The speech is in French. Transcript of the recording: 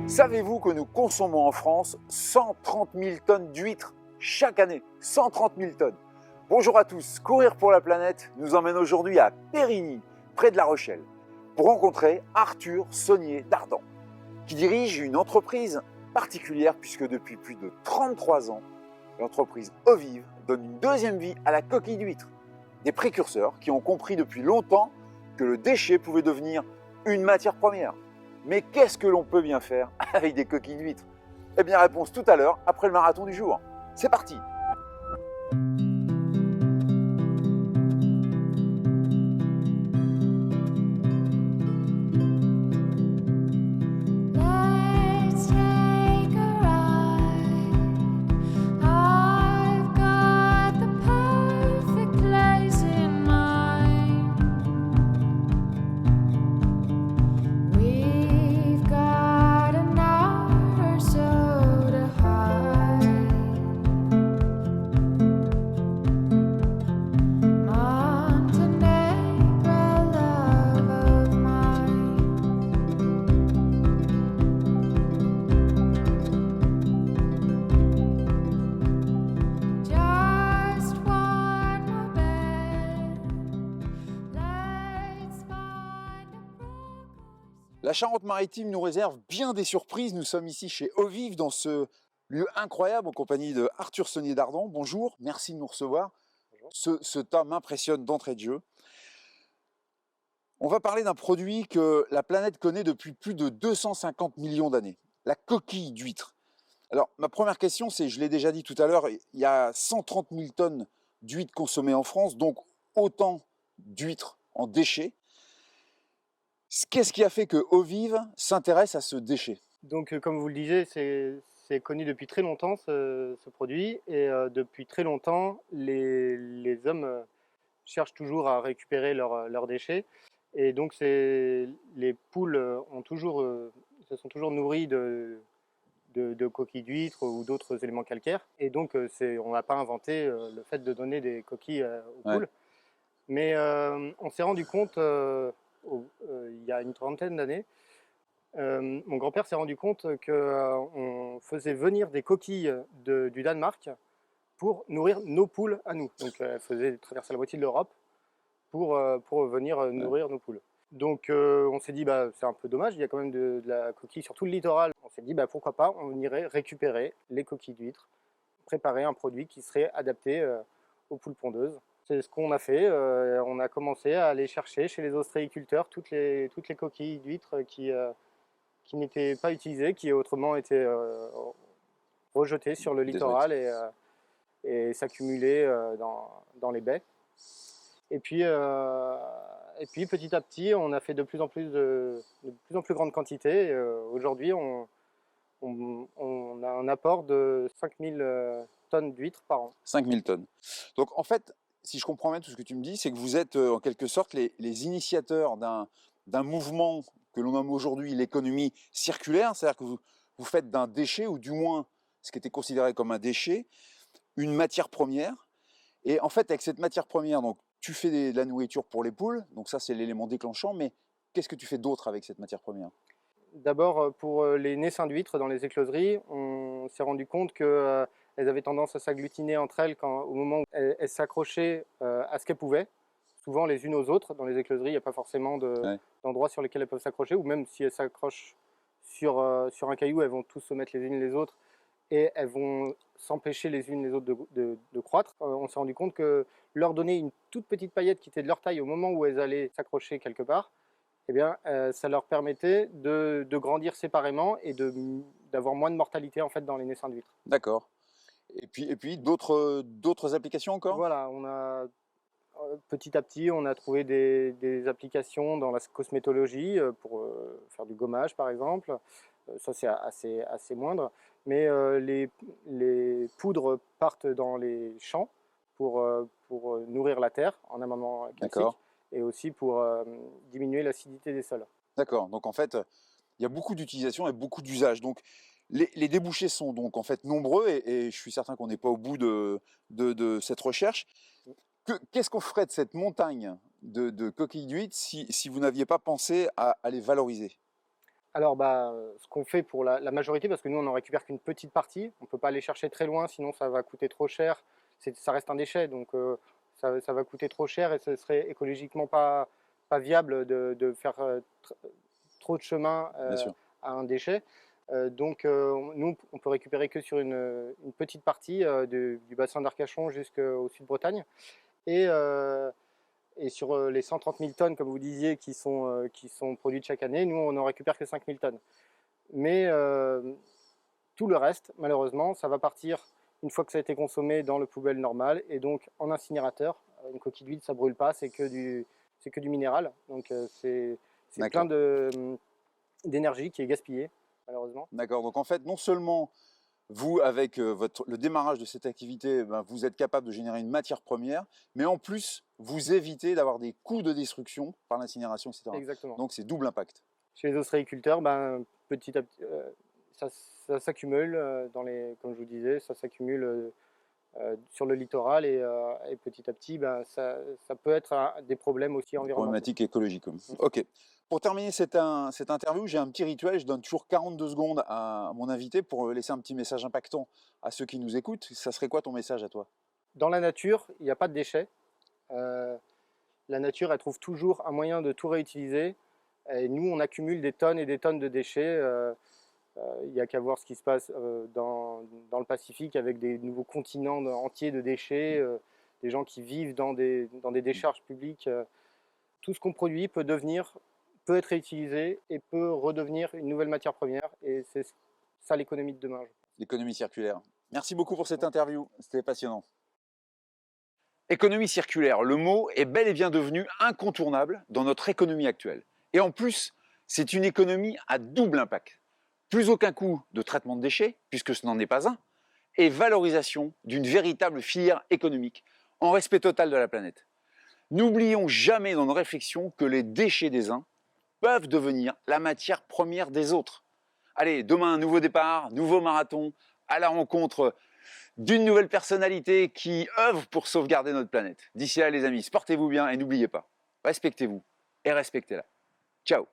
Savez-vous que nous consommons en France 130 000 tonnes d'huîtres chaque année? 130 000 tonnes. Bonjour à tous, Courir pour la planète nous emmène aujourd'hui à Périgny, près de La Rochelle, pour rencontrer Arthur Saunier Dardan, qui dirige une entreprise particulière puisque depuis plus de 33 ans, l'entreprise Ovive donne une deuxième vie à la coquille d'huître. Des précurseurs qui ont compris depuis longtemps que le déchet pouvait devenir une matière première. Mais qu'est-ce que l'on peut bien faire avec des coquilles d'huîtres? Eh bien, réponse tout à l'heure, après le marathon du jour. C'est parti! La Charente-Maritime nous réserve bien des surprises. Nous sommes ici chez Ovive, dans ce lieu incroyable, en compagnie de Arthur Saunier Dardan. Bonjour, merci de nous recevoir. Ce tas m'impressionne d'entrée de jeu. On va parler d'un produit que la planète connaît depuis plus de 250 millions d'années, la coquille d'huître. Alors, ma première question, c'est, je l'ai déjà dit tout à l'heure, il y a 130 000 tonnes d'huîtres consommées en France, donc autant d'huîtres en déchets. Qu'est-ce qui a fait que Ovive s'intéresse à ce déchet? Donc, comme vous le disiez, c'est connu depuis très longtemps ce produit, et depuis très longtemps, les hommes cherchent toujours à récupérer leurs déchets. Et donc, les poules se sont toujours nourries de coquilles d'huîtres ou d'autres éléments calcaires. Et donc, on n'a pas inventé le fait de donner des coquilles aux poules. Mais on s'est rendu compte, il y a une trentaine d'années, mon grand-père s'est rendu compte qu'on faisait venir des coquilles du Danemark pour nourrir nos poules à nous. Donc, elles faisaient traverser la moitié de l'Europe pour venir nourrir nos poules. Donc, on s'est dit, c'est un peu dommage, il y a quand même de la coquille sur tout le littoral. On s'est dit, pourquoi pas, on irait récupérer les coquilles d'huîtres, préparer un produit qui serait adapté aux poules pondeuses. C'est ce qu'on a fait. On a commencé à aller chercher chez les ostréiculteurs toutes les coquilles d'huîtres qui n'étaient pas utilisées, qui autrement étaient rejetées sur le littoral et s'accumulaient dans les baies. Et puis petit à petit, on a fait de plus en plus grande quantité. Aujourd'hui, on a un apport de 5000 tonnes d'huîtres par an. 5000 tonnes. Donc en fait, si je comprends bien tout ce que tu me dis, c'est que vous êtes en quelque sorte les initiateurs d'un mouvement que l'on nomme aujourd'hui l'économie circulaire, c'est-à-dire que vous faites d'un déchet, ou du moins ce qui était considéré comme un déchet, une matière première. Et en fait, avec cette matière première, donc, tu fais de la nourriture pour les poules, donc ça c'est l'élément déclenchant, mais qu'est-ce que tu fais d'autre avec cette matière première? D'abord, pour les naissins d'huîtres dans les écloseries, on s'est rendu compte qu'elles avaient tendance à s'agglutiner entre elles au moment où elles s'accrochaient à ce qu'elles pouvaient, souvent les unes aux autres. Dans les écloseries, il n'y a pas forcément d'endroits sur lesquels elles peuvent s'accrocher, ou même si elles s'accrochent sur un caillou, elles vont tous se mettre les unes les autres et elles vont s'empêcher les unes les autres de croître. On s'est rendu compte que leur donner une toute petite paillette qui était de leur taille au moment où elles allaient s'accrocher quelque part, eh bien, ça leur permettait de grandir séparément et d'avoir moins de mortalité en fait, dans les naissins d'huîtres. D'accord. Et puis d'autres applications encore? Voilà, petit à petit, on a trouvé des applications dans la cosmétologie pour faire du gommage par exemple. Ça c'est assez moindre, mais les poudres partent dans les champs pour nourrir la terre en amendement calcique, et aussi pour diminuer l'acidité des sols. D'accord, donc en fait, il y a beaucoup d'utilisations et beaucoup d'usages. Donc les débouchés sont donc en fait nombreux, et je suis certain qu'on n'est pas au bout de cette recherche. Qu'est-ce qu'on ferait de cette montagne de coquilles d'huîtres si vous n'aviez pas pensé à les valoriser? Alors, ce qu'on fait pour la majorité, parce que nous, on n'en récupère qu'une petite partie, on ne peut pas aller chercher très loin, sinon ça va coûter trop cher. Ça reste un déchet, donc ça va coûter trop cher et ce serait écologiquement pas viable de faire trop de chemin Bien sûr. à un déchet. Donc, nous, on peut récupérer que sur une petite partie du bassin d'Arcachon jusqu'au sud Bretagne. Et, et sur les 130 000 tonnes, comme vous disiez, qui sont produites chaque année, nous, on n'en récupère que 5 000 tonnes. Mais tout le reste, malheureusement, ça va partir une fois que ça a été consommé dans le poubelle normal et donc en incinérateur. Une coquille d'huile, ça ne brûle pas, c'est que du minéral. Donc c'est plein d'énergie qui est gaspillée, malheureusement. D'accord. Donc en fait, non seulement vous, avec le démarrage de cette activité, vous êtes capable de générer une matière première, mais en plus, vous évitez d'avoir des coûts de destruction par l'incinération, etc. Exactement. Donc c'est double impact. Chez les ostréiculteurs, petit à petit, ça s'accumule, comme je vous disais, ça s'accumule sur le littoral et petit à petit, ça peut être des problèmes aussi environnementaux. Problématique écologique. Ok. Pour terminer cette interview, j'ai un petit rituel. Je donne toujours 42 secondes à mon invité pour laisser un petit message impactant à ceux qui nous écoutent. Ça serait quoi ton message à toi? Dans la nature, il n'y a pas de déchets. La nature, elle trouve toujours un moyen de tout réutiliser. Et nous, on accumule des tonnes et des tonnes de déchets. Il n'y a qu'à voir ce qui se passe dans le Pacifique avec des nouveaux continents entiers de déchets, des gens qui vivent dans des décharges publiques. Tout ce qu'on produit peut être réutilisé et peut redevenir une nouvelle matière première. Et c'est ça l'économie de demain. L'économie circulaire. Merci beaucoup pour cette interview. C'était passionnant. Économie circulaire, le mot est bel et bien devenu incontournable dans notre économie actuelle. Et en plus, c'est une économie à double impact. Plus aucun coût de traitement de déchets, puisque ce n'en est pas un, et valorisation d'une véritable filière économique, en respect total de la planète. N'oublions jamais dans nos réflexions que les déchets des uns peuvent devenir la matière première des autres. Allez, demain, un nouveau départ, nouveau marathon, à la rencontre d'une nouvelle personnalité qui œuvre pour sauvegarder notre planète. D'ici là, les amis, portez-vous bien et n'oubliez pas, respectez-vous et respectez-la. Ciao!